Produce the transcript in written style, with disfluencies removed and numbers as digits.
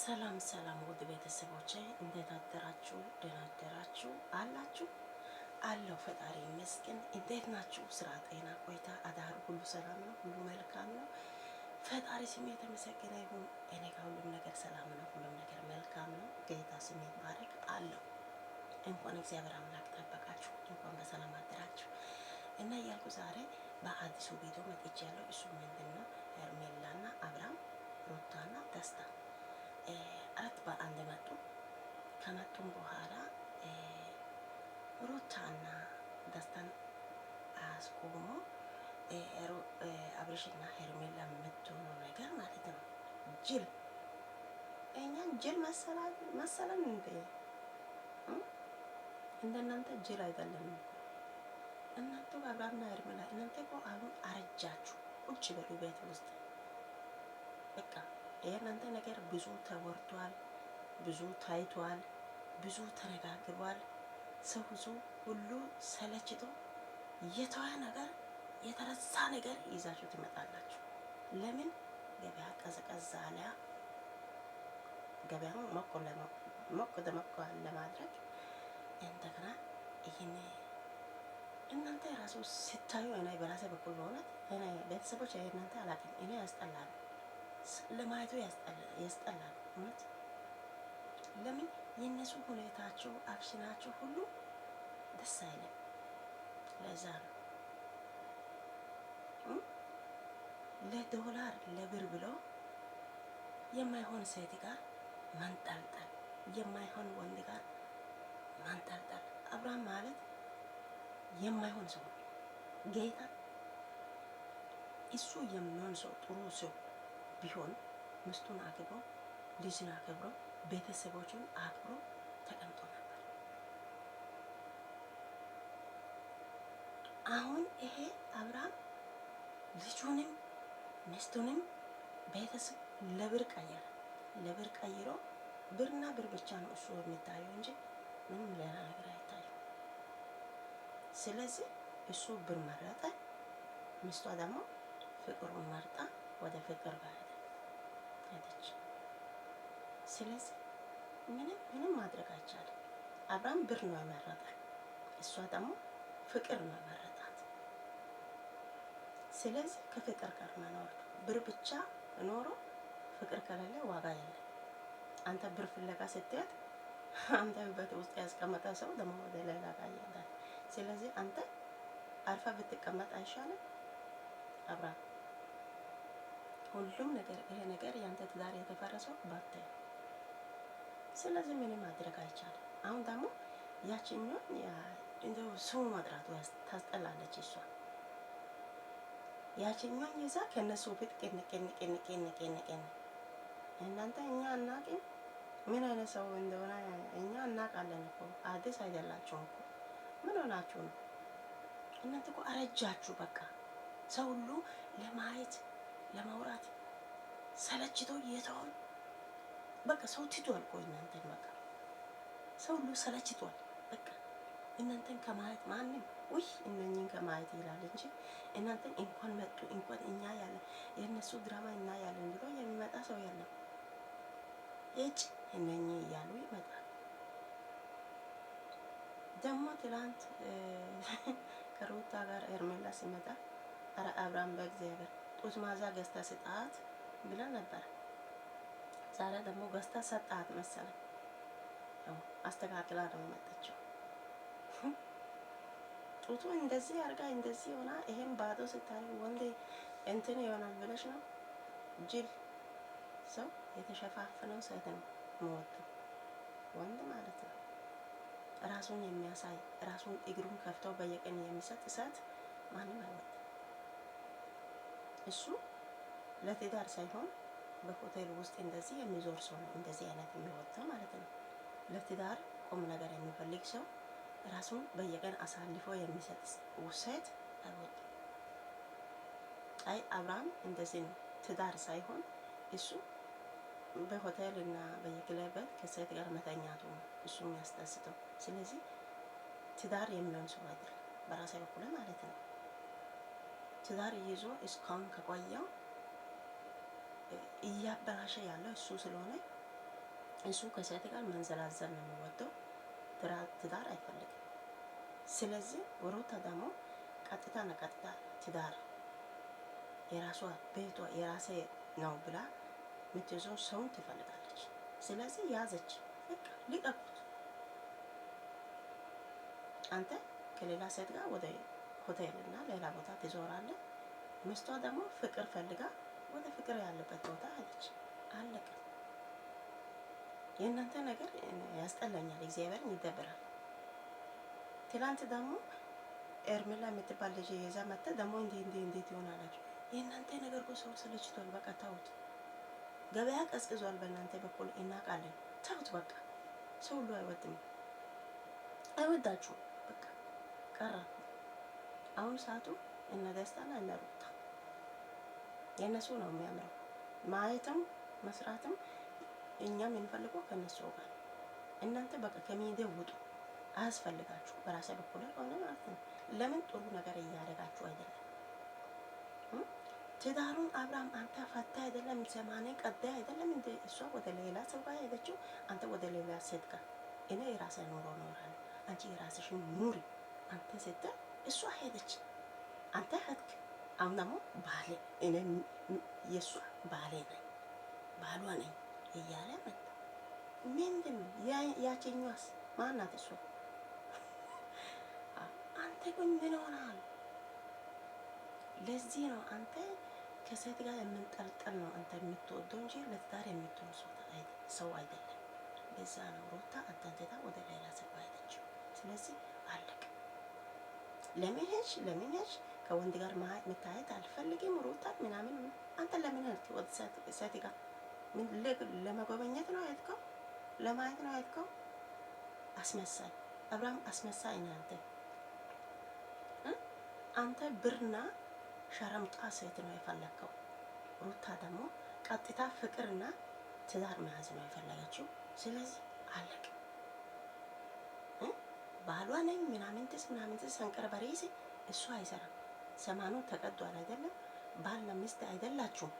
ሰላም ሰላም ውድ ቤተሰቦቼ እንዴት አደራችሁ? ደህና አደራችሁ አላችሁ? አለው ፈጣሪ ይመስገን። እንዴት ናችሁ? ስራ፣ ጤና፣ ቆይታ፣ አዳሩ ሁሉ ሰላም ነው? ሁሉ መልካም ነው? ፈጣሪ ስም የተመሰገነ ይሁን። እኔ ጋር ሁሉም ነገር ሰላም ነው፣ ሁሉም ነገር መልካም ነው። ጌታ ስም ይባረክ። አለው እንኳን እግዚአብሔር አምላክ ጠበቃችሁ፣ እንኳን በሰላም አደራችሁ እና እያልኩ ዛሬ በአዲሱ ቪዲዮ መጥቻለሁ። እሱ ምንድነው? ሄርሜላና አብርሃም፣ ሩታና ደስታ አራት በአንድ መጡ። ከመጡም በኋላ ሩታና ደስታን አስቆሞ አብርሽና ሄርሜላ የምትሆነው ነገር ማለት ነው። ጅል እኛን ጅል መሰለን እንዴ? እንደናንተ ጅል አይደለም እኮ እናንተ አብርሃምና ሄርሜላ። እናንተ እኮ አሁን አረጃችሁ። ቁጭ በሉ ቤት ውስጥ በቃ የእናንተ ነገር ብዙ ተወርቷል፣ ብዙ ታይቷል፣ ብዙ ተነጋግሯል። ሰው ሁሉ ሰለችቶ የተዋ ነገር የተረሳ ነገር ይዛችሁ ትመጣላችሁ። ለምን? ገበያ ቀዝቀዝ አለ። ገበያውን ሞቅ ደመቅ ለማድረግ እንደገና ይህን እናንተ ራሱ ስታዩ እኔ በራሴ በኩል በእውነት እኔ ቤተሰቦች እናንተ አላውቅም፣ እኔ ያስጠላል፣ ለማየቱ ያስጠላል እውነት። ለምን? የነሱ ሁኔታቸው አክሽናቸው ሁሉ ደስ አይልም። ለዛ ነው ለዶላር ለብር ብሎ የማይሆን ሴት ጋር መንጠልጠል፣ የማይሆን ወንድ ጋር መንጠልጠል። አብርሃም ማለት የማይሆን ሰው ጌታ እሱ የሚሆን ሰው ጥሩ ሰው ቢሆን ሚስቱን አክብሮ ልጅን አክብሮ ቤተሰቦቹን አክብሮ ተቀምጦ ነበር። አሁን ይሄ አብርሃም ልጁንም ሚስቱንም ቤተሰብ ለብር ቀየረ። ለብር ቀይሮ ብርና ብር ብቻ ነው እሱ የሚታየው እንጂ ምንም ሌላ ነገር አይታየው። ስለዚህ እሱ ብር መረጠ፣ ሚስቷ ደግሞ ፍቅሩን መርጣ ወደ ፍቅር ጋር ሄደች። ስለዚህ ምንም ማድረግ አይቻልም። አብርሃም ብር ነው የመረጠ፣ እሷ ደግሞ ፍቅር ነው የመረጣት። ስለዚህ ከፍቅር ጋር መኖር ነው። ብር ብቻ ኖሮ ፍቅር ከሌለ ዋጋ የለም። አንተ ብር ፍለጋ ስትሄድ አንተ በት ውስጥ ያስቀመጠ ሰው ደግሞ ወደ ሌላ ጋር ይሄዳል። ስለዚህ አንተ አርፋ ብትቀመጥ አይሻልም? አብርሃም ሁሉም ነገር ይሄ ነገር ያንተ ትዳር የተፈረሰው ባንተ። ስለዚህ ምንም ማድረግ አይቻልም። አሁን ደግሞ ያቺኛው እንደው ስሙ መጥራቱ ታስጠላለች። እሷ ያቺኛው ይዛ ከነሱ ፊት ቅን እናንተ እኛ አናውቅም ምን አይነት ሰው እንደሆነ እኛ እናውቃለን እኮ። አዲስ አይደላችሁም እኮ። ምን ሆናችሁ ነው እናንተ? እኮ አረጃችሁ። በቃ ሰው ሁሉ ለማየት ለማውራት ሰለችቶ የተውን በቃ ሰው ትቷል እኮ እናንተን። በቃ ሰው ሁሉ ሰለችቷል። በቃ እናንተን ከማየት ማንም ውይ እነኚህን ከማየት ይላል እንጂ እናንተን እንኳን መጡ እንኳን እኛ ያለን የእነሱ ድራማ እና ያለን ብሎ የሚመጣ ሰው የለም። እጭ እነኚህ እያሉ ይመጣል። ደግሞ ትላንት ከሩታ ጋር ሄርሜላ ሲመጣ ኧረ አብርሃም በእግዚአብሔር ጡት ማዛ ገዝታ ስጣት ብላ ነበር። ዛሬ ደግሞ ገዝታ ሰጣት መሰለኝ። አስተካክላ ነው የመጣችው። ጡቱ እንደዚህ አርጋ እንደዚህ ሆና ይሄን ባዶ ስታረግ ወንድ እንትን ይሆናል ብለሽ ነው? ጅል ሰው የተሸፋፈነው ሴት ነው የምወደው ወንድ ማለት ነው። ራሱን የሚያሳይ ራሱን እግሩን ከፍተው በየቀን የሚሰጥ ሴት ማንም አይወድም። እሱ ለትዳር ሳይሆን በሆቴል ውስጥ እንደዚህ የሚዞር ሰው ነው እንደዚህ አይነት የሚወደው ማለት ነው። ለትዳር ቁም ነገር የሚፈልግ ሰው ራሱን በየቀን አሳልፎ የሚሰጥ ሴት አይወድም። አይ አብርሃም እንደዚህ ነው። ትዳር ሳይሆን እሱ በሆቴል እና በየክለብ ከሴት ጋር መተኛቱ ነው እሱ የሚያስደስተው። ስለዚህ ትዳር የሚሆን ሰው አይደለም በራሴ በኩል ማለት ነው። ትዳር ይዞ እስካሁን ከቆየው እያበላሸ ያለው እሱ ስለሆነ እሱ ከሴት ጋር መንዘላዘል ነው የሚወደው፣ ትዳር አይፈልግም። ስለዚህ ሩታ ደግሞ ቀጥታ ነቀጥታ ትዳር የራሷ ቤቷ የራሴ ነው ብላ የምትይዘው ሰውን ትፈልጋለች። ስለዚህ ያዘች፣ በቃ ሊቀቁት። አንተ ከሌላ ሴት ጋር ወደ ሆቴል እና ሌላ ቦታ ትዞራለህ። ሚስቷ ደግሞ ፍቅር ፈልጋ ወደ ፍቅር ያለበት ቦታ ሄደች። አለቀ። የእናንተ ነገር ያስጠላኛል፣ እግዚአብሔርን ይደብራል። ትላንት ደግሞ ኤርሜላ የምትባል ልጅ የዛ መጣ ደግሞ እንዴት ይሆናላችሁ? የእናንተ ነገር እኮ ሰው ሰለችቷል። በቃ ተውት። ገበያ ቀዝቅዟል። በእናንተ በኩል እናውቃለን። ተውት በቃ። ሰው ሁሉ አይወድም፣ አይወዳችሁም። በቃ ቀራ። አሁን ሰዓቱ እነ ደስታና እነ ሩታ የእነሱ ነው የሚያምረው። ማየትም መስራትም እኛም የምንፈልገው ከነሱ ጋር። እናንተ በቃ ከሚዲያ ውጡ፣ አያስፈልጋችሁ። በራሴ በኩል ሆነ ማለት ነው። ለምን ጥሩ ነገር እያደረጋችሁ አይደለም? ትዳሩን አብርሃም አንተ ፈታ አይደለም? ሰማኔ ቀዳ አይደለም እንደ እሷ ወደ ሌላ ሰው ጋር ሄደችው፣ አንተ ወደ ሌላ ሴት ጋር። እኔ የራሴ ኑሮ እኖራለሁ፣ አንቺ የራስሽን ኑሪ። አንተ ስትል እሷ ሄደች፣ አንተ ሄድክ። አሁን ደግሞ ባሌ እኔ የእሷ ባሌ ነኝ ባሏ ነኝ እያለ መጣ። ምንድን ነው ያችኛዋስ ማናት? እሷ አንተ ግን ምን ሆናል? ለዚህ ነው አንተ ከሴት ጋር የምንጠልጠል ነው አንተ የምትወደው እንጂ ለትዳር የምትሆን ሰው አይደለም። ለዛ ነው ሩታ አንተንተታ ወደ ሌላ ሰው ሄደችው። ስለዚህ አለቅ። ለምን ሄድሽ? ከወንድ ጋር መታየት አልፈልግም ሩታ ምናምን። አንተ ለምን ሄድክ ወደ ሴት ጋር? ለመጎበኘት ነው ሄድከው? ለማየት ነው ሄድከው? አስመሳይ አብርሃም፣ አስመሳይ ነህ አንተ። አንተ ብርና ሸረምጣ ሴት ነው የፈለከው። ሩታ ደግሞ ቀጥታ ፍቅርና ትዳር መያዝ ነው የፈለገችው። ስለዚህ አለቅ። ባሏ ነኝ ምናምንትስ ሰንቀር በሬሲ እሱ አይሰራም። ሰማኑ ተቀዷል አይደለም? ባልና ሚስት አይደላችሁም።